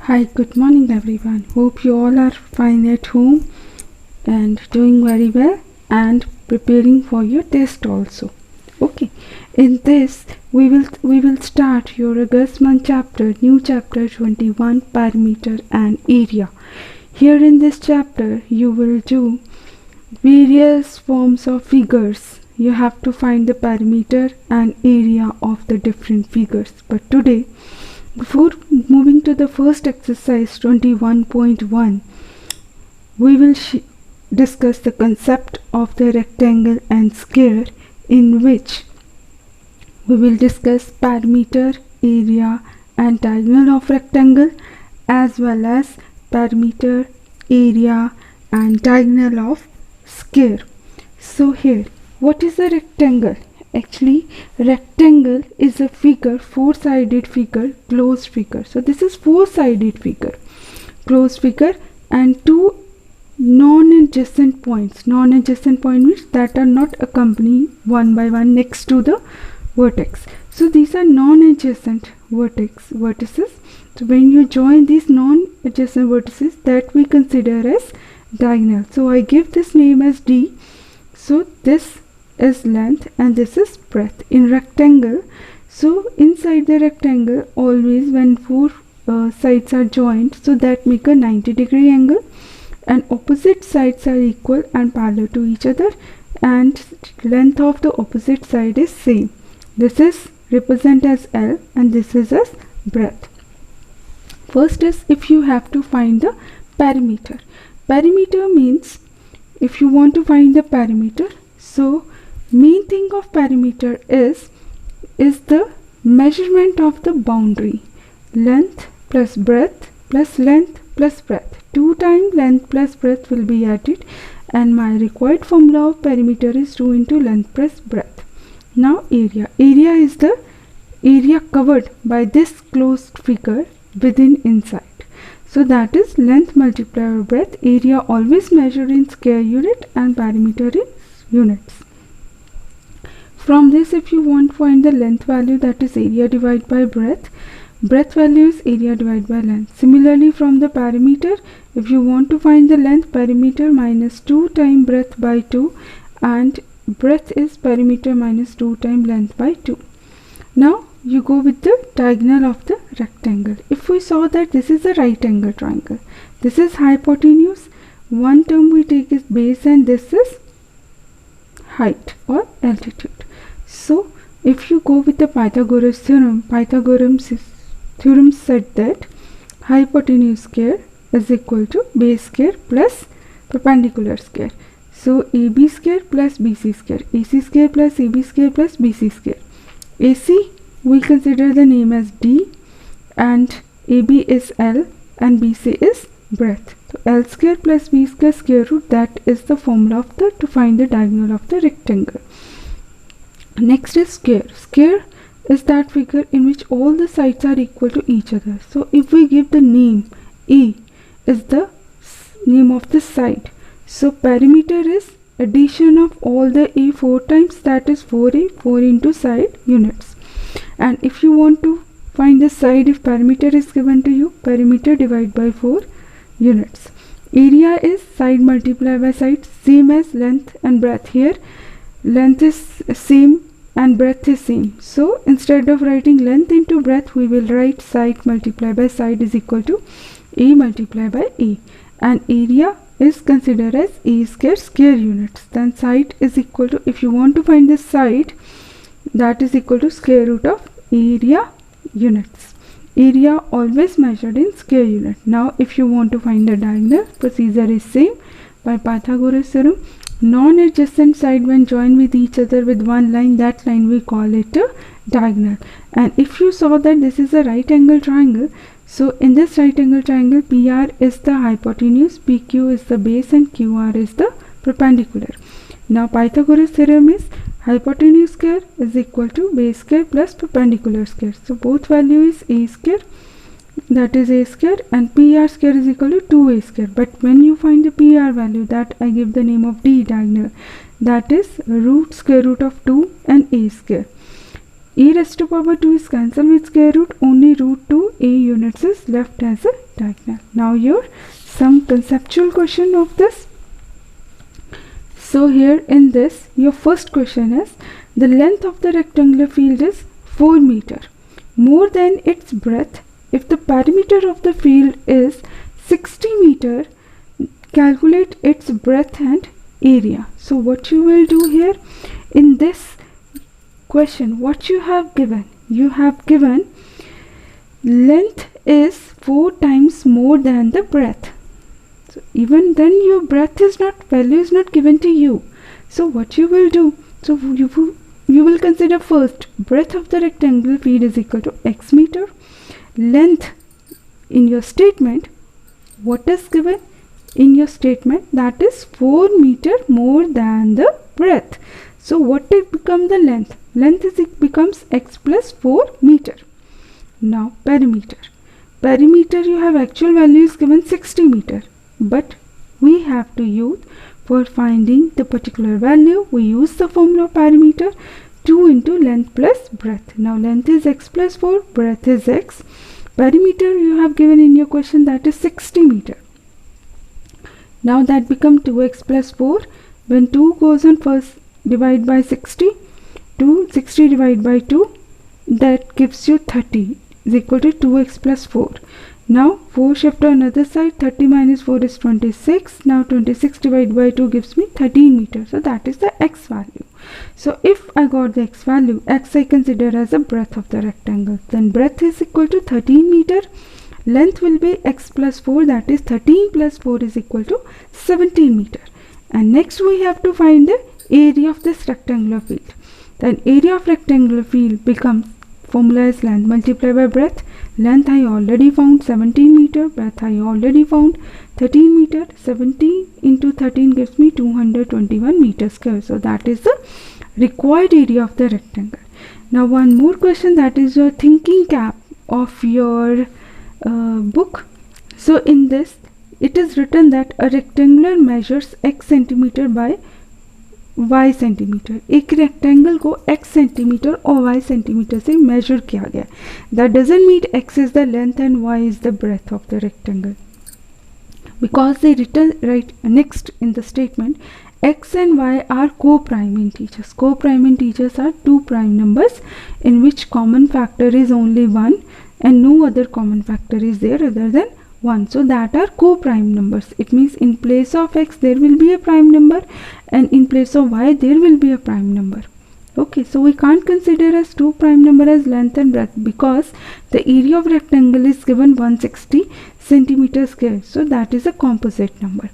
Hi, good morning everyone. Hope you all are fine at home and doing very well and preparing for your test also. Okay. In this we will start your August month chapter, new chapter 21, perimeter and area. Here in this chapter you will do various forms of figures. You have to find the perimeter and area of the different figures. But today, before moving to the first exercise 21.1, we will discuss the concept of the rectangle and square, in which we will discuss perimeter, area and diagonal of rectangle, as well as perimeter, area and diagonal of square. So here, what is a rectangle? Actually, rectangle is a figure, four-sided figure, closed figure. So this is four-sided figure, closed figure, and two non-adjacent points. Non-adjacent point means that are not accompanied one by one next to the vertex. So these are non-adjacent vertices. So when you join these non-adjacent vertices, that we consider as diagonal. So I give this name as D. So this is length and this is breadth in rectangle. So inside the rectangle, always when four sides are joined, so that make a 90-degree angle, and opposite sides are equal and parallel to each other, and length of the opposite side is same. This is represent as L and this is as breadth. First is, if you have to find the perimeter. Perimeter means, if you want to find the perimeter, so main thing of perimeter is the measurement of the boundary. Length plus breadth plus length plus breadth. 2 times length plus breadth will be added, and my required formula of perimeter is 2 into length plus breadth. Now area. Area is the area covered by this closed figure within inside. So that is length multiplied by breadth. Area always measured in square unit and perimeter in units. From this, if you want to find the length value, that is area divided by breadth. Breadth value is area divided by length. Similarly, from the perimeter, if you want to find the length, perimeter minus 2 times breadth by 2, and breadth is perimeter minus 2 times length by 2. Now you go with the diagonal of the rectangle. If we saw that this is a right angle triangle, this is hypotenuse, one term we take is base and this is height or altitude. So if you go with the Pythagoras theorem, Pythagoras theorem said that hypotenuse square is equal to base square plus perpendicular square. So AB square plus BC square, AC square plus AB square plus BC square. AC we consider the name as D, and AB is L and BC is breadth. So L square plus B square square root, that is the formula of to find the diagonal of the rectangle. Next is square. Square is that figure in which all the sides are equal to each other. So if we give the name, A is the name of the side. So perimeter is addition of all the A 4 times, that is 4A, 4 into side units. And if you want to find the side, if perimeter is given to you, perimeter divided by 4 units. Area is side multiplied by side, same as length and breadth. Here length is same and breadth is same. So instead of writing length into breadth, we will write side multiplied by side is equal to A multiplied by A. And area is considered as A square square units. Then side is equal to, if you want to find the side, that is equal to square root of area units. Area always measured in square unit. Now if you want to find the diagonal, procedure is same. By Pythagoras theorem, non-adjacent side when joined with each other with one line, that line we call it a diagonal. And if you saw that this is a right angle triangle, so in this right angle triangle, PR is the hypotenuse, PQ is the base and QR is the perpendicular. Now Pythagoras theorem is hypotenuse square is equal to base square plus perpendicular square. So both value is A square, that is A square, and PR square is equal to 2A square. But when you find the PR value, that I give the name of D, diagonal, that is root square root of 2 and A square. a raised to power 2 is cancelled with square root, only root 2 a units is left as a diagonal. Now your some conceptual question of this. So here in this, your first question is, the length of the rectangular field is 4 meter more than its breadth. If the perimeter of the field is 60 meter, calculate its breadth and area. So what you will do here in this question, what you have given? You have given length is 4 times more than the breadth. So even then your breadth is not, value is not given to you. So what you will do? So you will consider first breadth of the rectangular field is equal to x meter. Length in your statement, what is given in your statement? That is 4 meter more than the breadth. So what it become the length? Length is, it becomes x plus 4 meter. Now perimeter. Perimeter, you have actual value is given 60 meter. But we have to use, for finding the particular value, we use the formula of perimeter, 2 into length plus breadth. Now length is x plus 4, breadth is x. Perimeter you have given in your question, that is 60 meter. Now that become 2x plus 4. When 2 goes on first, divide by 60. 60 divided by 2, that gives you 30 is equal to 2x plus 4. Now 4 shift to another side, 30 minus 4 is 26. Now 26 divided by 2 gives me 13 meter. So that is the x value. So if I got the x value, x I consider as a breadth of the rectangle, then breadth is equal to 13 meter. Length will be x plus 4, that is 13 plus 4 is equal to 17 meter. And next we have to find the area of this rectangular field. Then area of rectangular field becomes, formula is length multiplied by breadth. Length I already found 17 meter, breadth I already found 13 meter. 17 into 13 gives me 221 meter square. So that is the required area of the rectangle. Now one more question, that is your thinking cap of your book. So in this it is written that a rectangular measures x centimeter by y centimetre. एक rectangle को x centimetre और y centimetre से measure किया गया. That doesn't mean x is the length and y is the breadth of the rectangle, because they write next in the statement x and y are co-prime integers. Co-prime integers are two prime numbers in which common factor is only 1 and no other common factor is there other than 1. So that are co-prime numbers. It means in place of x there will be a prime number and in place of y there will be a prime number. Okay, so we can't consider as two prime number as length and breadth because the area of rectangle is given 160 centimeter square. So that is a composite number.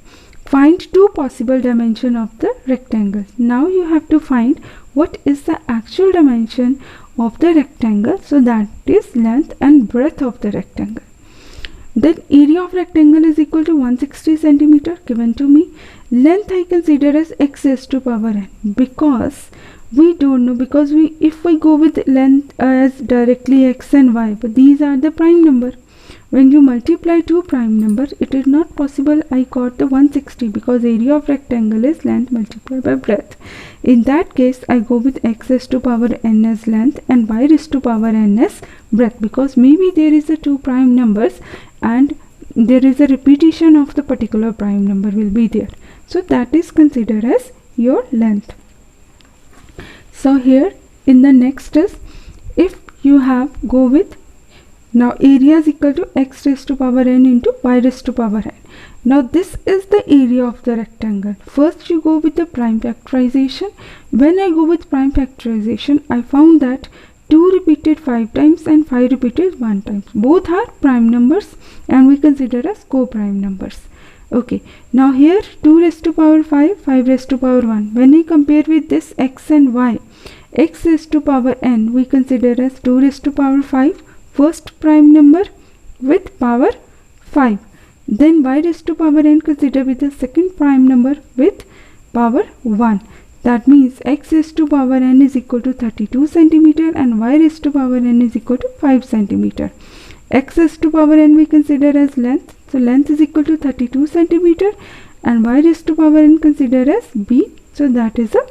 Find two possible dimension of the rectangle. Now you have to find what is the actual dimension of the rectangle. So that is length and breadth of the rectangle. Then area of rectangle is equal to 160 centimeter given to me. Length I consider as x raised to power n, because we don't know, because if we go with length as directly x and y, but these are the prime number. When you multiply two prime numbers, it is not possible I got the 160 because area of rectangle is length multiplied by breadth. In that case, I go with x raised to power n as length and y raised to power n as breadth, because maybe there is a two prime numbers and there is a repetition of the particular prime number will be there. So that is considered as your length. So here in the next is, if you have go with, now area is equal to x raised to power n into y raised to power n. Now this is the area of the rectangle. First you go with the prime factorization. When I go with prime factorization, I found that 2 repeated 5 times and 5 repeated 1 times. Both are prime numbers and we consider as co-prime numbers. Okay, now here 2 raised to power 5, 5 raised to power 1. When I compare with this x and y, x raised to power n we consider as 2 raised to power 5, first prime number with power 5. Then y raised to power n consider with the second prime number with power 1. That means x raised to power n is equal to 32 centimeter and y raised to power n is equal to 5 centimeter. X raised to power n we consider as length. So length is equal to 32 centimeter and y raised to power n consider as b. So that is a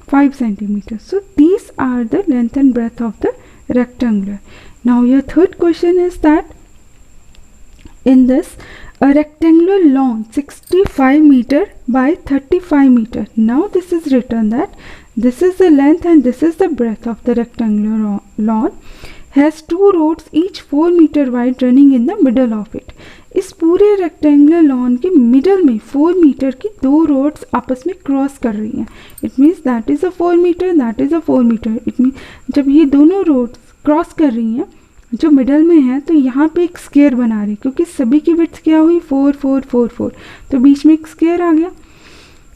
5 centimeter. So these are the length and breadth of the rectangular. Now your third question is that in this a rectangular lawn 65 meter by 35 meter. Now this is written that this is the length and this is the breadth of the rectangular lawn, has two roads each 4 meter wide running in the middle of it. इस पूरे rectangular lawn के middle में 4 metre की दो roads आपस में cross कर रही हैं. It means that is a 4 metre, that is a 4 metre. It mean जब ये दोनों रोड्स क्रॉस कर रही हैं जो मिडल में है तो यहाँ पे एक स्क्वायर बना रही है, क्योंकि सभी की विड्थ क्या हुई 4 4 4 4, तो बीच में एक स्क्वायर आ गया.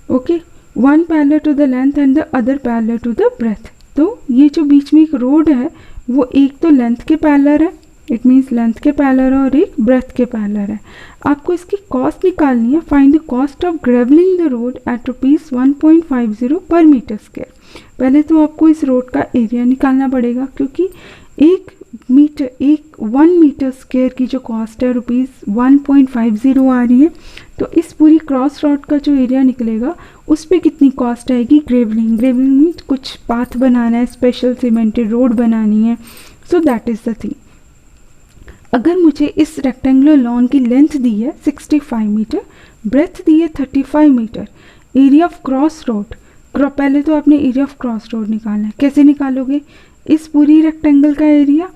Okay, one parallel to the length and the other parallel to the breadth. तो ये जो बीच में एक रोड है वो एक तो लेंथ के पैरेलल है, इट मीन्स लेंथ के पैरेलल है, और एक ब्रेथ के पैरेलल है. आपको इसकी कॉस्ट निकालनी है. Find the cost of graveling the road at ₹1.50 per metre square. पहले तो आपको इस रोड का एरिया निकालना पड़ेगा, क्योंकि 1 मीटर स्क्वायर की जो कॉस्ट है ₹1.50 आ रही है. तो इस पूरी क्रॉस रोड का जो एरिया निकलेगा उस पर कितनी कॉस्ट आएगी. ग्रेवलिंग मीन्स कुछ पाथ बनाना है, स्पेशल सीमेंटेड रोड बनानी है. So that is the thing. अगर मुझे इस रेक्टेंगुलर लॉन की लेंथ दी है 65 मीटर, ब्रेथ दी है 35 metre, area of cross road, पहले तो आपने एरिया ऑफ क्रॉस रोड निकालना है. कैसे निकालोगे? इस पूरी रेक्टेंगल का एरिया,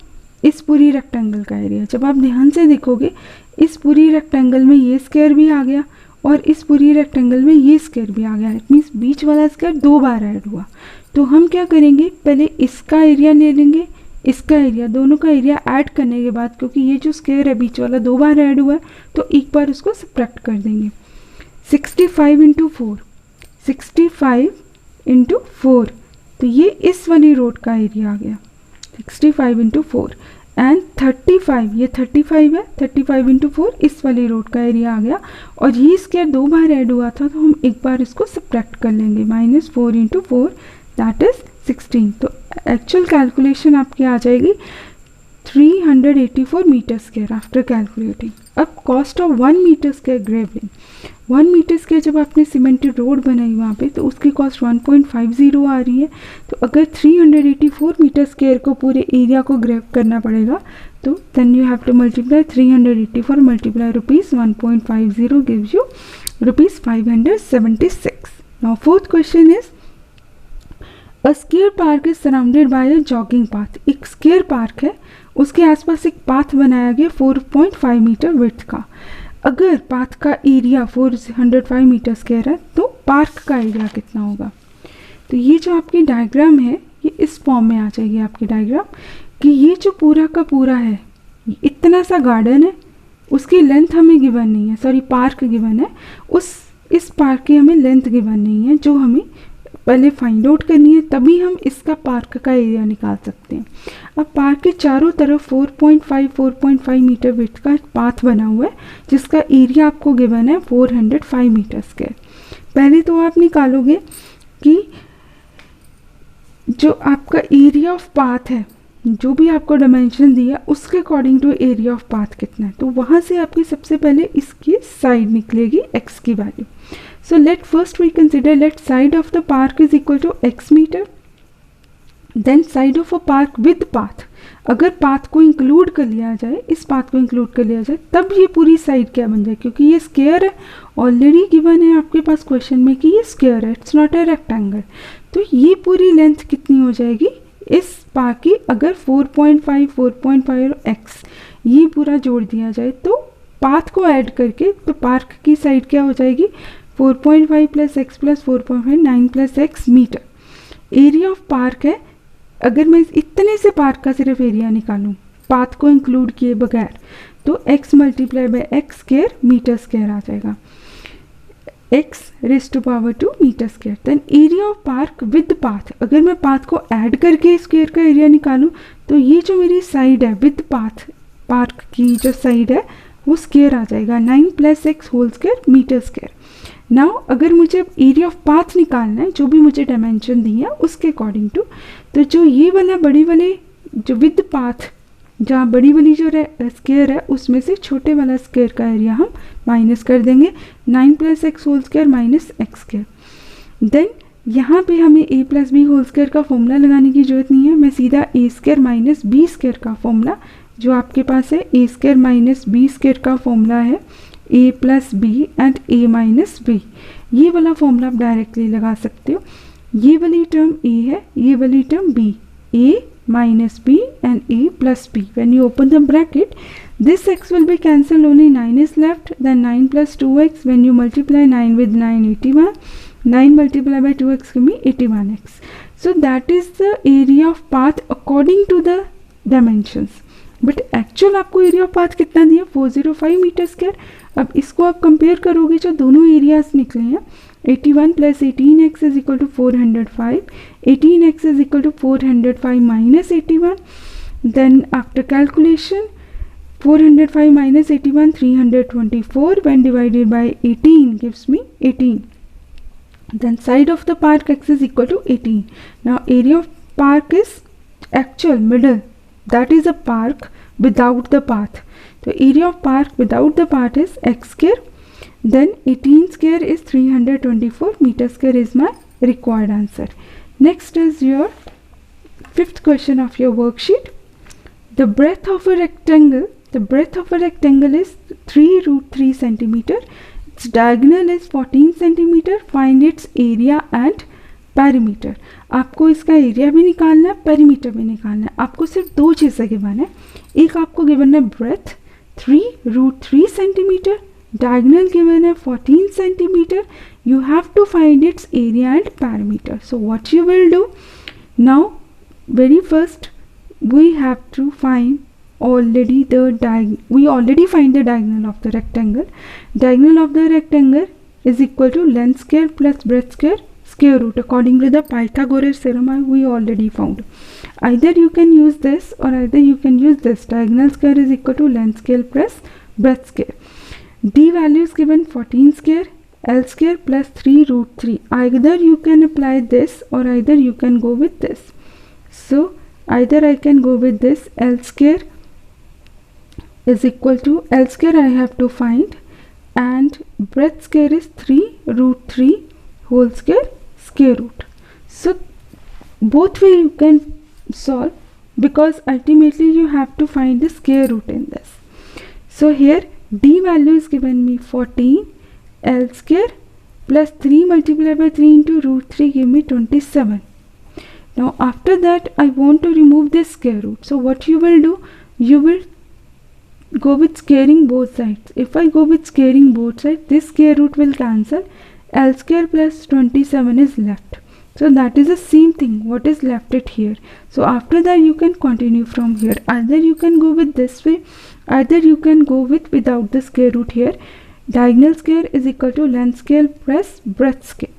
इस पूरी रेक्टेंगल का एरिया. जब आप ध्यान से देखोगे इस पूरी रेक्टेंगल में ये स्क्वायर भी आ गया और इस पूरी रेक्टेंगल में ये स्क्वायर भी आ गया. इट मीन्स बीच वाला स्क्वायर 2 बार ऐड हुआ. तो हम क्या करेंगे, पहले इसका एरिया ले लेंगे, इसका एरिया, दोनों का एरिया ऐड करने के बाद, क्योंकि ये जो स्क्वायर है बीच वाला 2 बार ऐड हुआ है, तो एक बार उसको सब्ट्रैक्ट कर देंगे. 65 इंटू 4, 65 इंटू 4, तो ये इस वाली रोड का एरिया आ गया 65 इंटू 4. एंड 35, ये 35 है, 35 इंटू 4 इस वाली रोड का एरिया आ गया. और ये स्क्वायर 2 बार ऐड हुआ था, तो हम एक बार इसको सब्ट्रैक्ट कर लेंगे. -4 इंटू 4 दैट इज 16. तो एक्चुअल कैलकुलेशन आपकी आ जाएगी 384 मीटर स्क्वायर आफ्टर कैलकुलेटिंग. अब cost of 1 metre square graveling, 1 metre square जब आपने सीमेंटेड रोड बनाई वहाँ पे, तो उसकी कॉस्ट 1.50 आ रही है. तो अगर 384 मीटर स्क्वायर को पूरे एरिया को ग्रेव करना पड़ेगा, तो then you have to multiply 384 multiply ₹1.50 gives you ₹576. Now fourth question is a square park is surrounded by a jogging path. एक स्क्वायर पार्क है, उसके आसपास एक पाथ बनाया गया 4.5 मीटर विड्थ का. अगर पाथ का एरिया 405 मीटर स्क्वायर है तो पार्क का एरिया कितना होगा. तो ये जो आपकी डायग्राम है ये इस फॉर्म में आ जाएगी आपकी डायग्राम, कि ये जो पूरा का पूरा है, इतना सा गार्डन है, उसकी लेंथ हमें गिवन नहीं है, सॉरी पार्क गिवन है, इस पार्क की हमें लेंथ गिवन नहीं है, जो हमें पहले फाइंड आउट करनी है, तभी हम इसका पार्क का एरिया निकाल सकते हैं. अब पार्क के चारों तरफ 4.5 मीटर विड्थ का एक पाथ बना हुआ है, जिसका एरिया आपको गिवन है 405 मीटर स्क्वायर. पहले तो आप निकालोगे कि जो आपका एरिया ऑफ पाथ है, जो भी आपको डायमेंशन दिया उसके according to area of path कितना है, तो वहाँ से आपकी सबसे पहले इसकी साइड निकलेगी x की value. So let first we consider, let side of the park is equal to x meter, then side of a park with path. अगर पाथ को इंक्लूड कर लिया जाए, इस पाथ को इंक्लूड कर लिया जाए, तब ये पूरी साइड क्या बन जाए, क्योंकि ये स्क्वायर है, ऑलरेडी गिवन है आपके पास क्वेश्चन में कि ये स्क्वायर है, इट्स नॉट ए रेक्टेंगल. तो ये पूरी लेंथ कितनी हो जाएगी इस पार्क की, अगर 4.5 और x ये पूरा जोड़ दिया जाए, तो पाथ को ऐड करके तो पार्क की साइड क्या हो जाएगी 4.5 plus x plus 4.5 9 plus x metre. Area of park है, अगर मैं इतने से पार्क का सिर्फ एरिया निकालूं पाथ को इंक्लूड किए बगैर, तो x multiply by x square metre square आ जाएगा, x raise to power 2 metre square. Then area of park with path, अगर मैं पाथ को ऐड करके स्क्वायर का एरिया निकालूं, तो ये जो मेरी साइड है विद पाथ, पार्क की जो साइड है वो स्क्वायर आ जाएगा 9 plus x whole square metre square. Now अगर मुझे एरिया ऑफ पाथ निकालना है, जो भी मुझे डायमेंशन दी है उसके अकॉर्डिंग टू, तो जो ये वाला बड़ी वाले जो विद पाथ, जहाँ बड़ी वाली जो स्क्वायर है उसमें से छोटे वाला स्क्वायर का एरिया हम माइनस कर देंगे, 9 plus x whole square minus x square. Then यहाँ पे हमें a plus B whole square का फॉर्मूला लगाने की ज़रूरत नहीं है, मैं सीधा a square minus B square का फॉर्मूला जो आपके पास है, a square minus B square का फॉर्मूला है a plus B and a minus B, ये वाला फॉर्मूला आप डायरेक्टली लगा सकते हो। ये वाली टर्म a है, ये वाली term b, a minus b and a plus b. When you open the bracket, this x will be cancelled, only 9 is left, then 9 plus 2x, when you multiply 9 with 9, 81, 9 multiplied by 2x give me 81x. So that is the area of path according to the dimensions. But actual आपको area of path कितना दिया, 405 metre square. अब इसको आप compare करोगे, जो दोनों areas निकले हैं, 81 plus 18x is equal to 405, 18x is equal to 405 minus 81, then after calculation 405 minus 81, 324, when divided by 18 gives me 18. Then side of the park x is equal to 18. Now area of park is actual middle, that is a park without the path. So area of park without the path is x square. Then 18 square is 324 meter square is my required answer. Next is your fifth question of your worksheet. The breadth of a rectangle is 3 root 3 centimeter. Its diagonal is 14 centimeter. Find its area and perimeter. आपको इसका area भी निकालना है, perimeter भी निकालना है। आपको सिर्फ दो चीज़ें गिवन है, एक आपको गिवन है breadth 3 root 3 centimetre, diagonal given है 14 centimeter. You have to find its area and perimeter. So what you will do now, very first we have to find we already find the diagonal of the rectangle. Diagonal of the rectangle is equal to length square plus breadth square root according to the Pythagoras theorem we already found. Either you can use this or either you can use this. Diagonal square is equal to length square plus breadth square. D value is given 14 square, L square plus 3 root 3. Either you can apply this or either you can go with this. So either I can go with this, L square is equal to, L square I have to find, and breadth square is 3 root 3 whole square root. So both way you can solve, because ultimately you have to find the square root in this. So here D value is given me 14, L square plus 3 multiplied by 3 into root 3 give me 27. Now after that I want to remove this square root. So what you will do, you will go with squaring both sides. If I go with squaring both sides, this square root will cancel, L square plus 27 is left. So that is the same thing what is left it here. So after that you can continue from here. Either you can go with this way, either you can go with without the square root here. Diagonal square is equal to length square plus breadth square.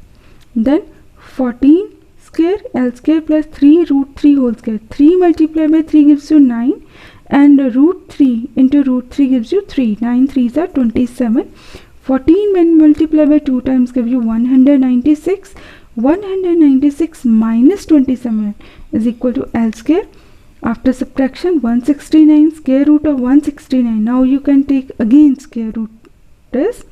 Then 14 square, L square plus 3 root 3 whole square. 3 multiplied by 3 gives you 9, and root 3 into root 3 gives you 3. 9 3s are 27. 14 when multiplied by 2 times give you 196. 196 minus 27 is equal to L square. After subtraction 169, square root of 169. Now you can take again square root. This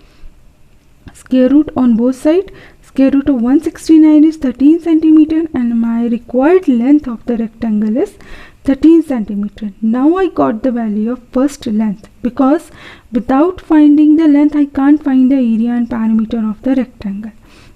square root on both sides. Square root of 169 is 13 centimeter, and my required length of the rectangle is 13 centimeter. Now I got the value of first length, because without finding the length I can't find the area and perimeter of the rectangle.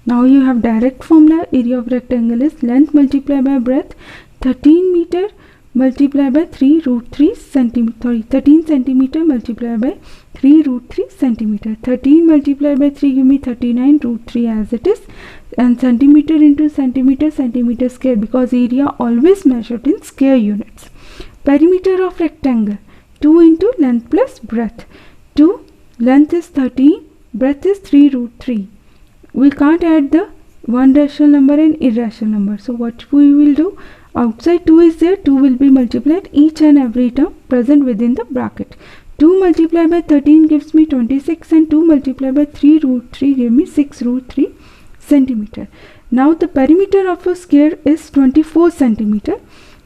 Now you have direct formula. Area of rectangle is length multiplied by breadth, 13 meter multiplied by 3 root 3 centimeter, 13 centimeter multiplied by 3 root 3 centimeter. 13 multiplied by 3 give me 39 root 3 as it is, and centimeter into centimeter, centimeter square, because area always measured in square units. Perimeter of rectangle 2 into length plus breadth. 2 length is 13, breadth is 3 root 3. We can't add the one rational number and irrational number. So what we will do, outside 2 is there, 2 will be multiplied each and every term present within the bracket. 2 multiplied by 13 gives me 26, and 2 multiplied by 3 root 3 give me 6 root 3 centimeter. Now the perimeter of a square is 24 centimeter.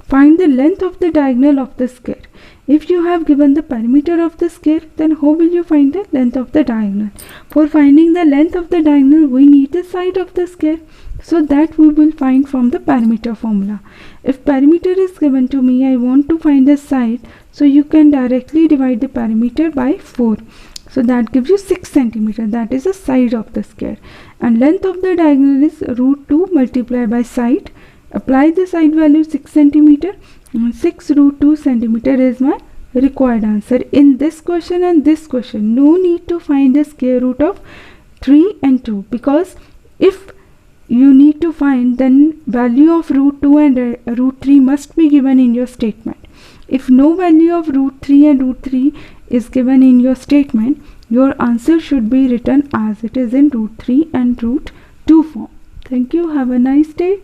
find the length of the diagonal of the square. If you have given the perimeter of the square, then how will you find the length of the diagonal? For finding the length of the diagonal, we need the side of the square. So that we will find from the perimeter formula. If perimeter is given to me, I want to find the side. So you can directly divide the perimeter by 4. So that gives you 6 centimeter. That is the side of the square. And length of the diagonal is root 2 multiplied by side. Apply the side value 6 centimeter. 6 root 2 centimeter is my required answer in this question and this question. No need to find the square root of 3 and 2, because if you need to find, then value of root 2 and root 3 must be given in your statement. If no value of root 3 and root 3 is given in your statement, your answer should be written as it is in root 3 and root 2 form. Thank you. Have a nice day.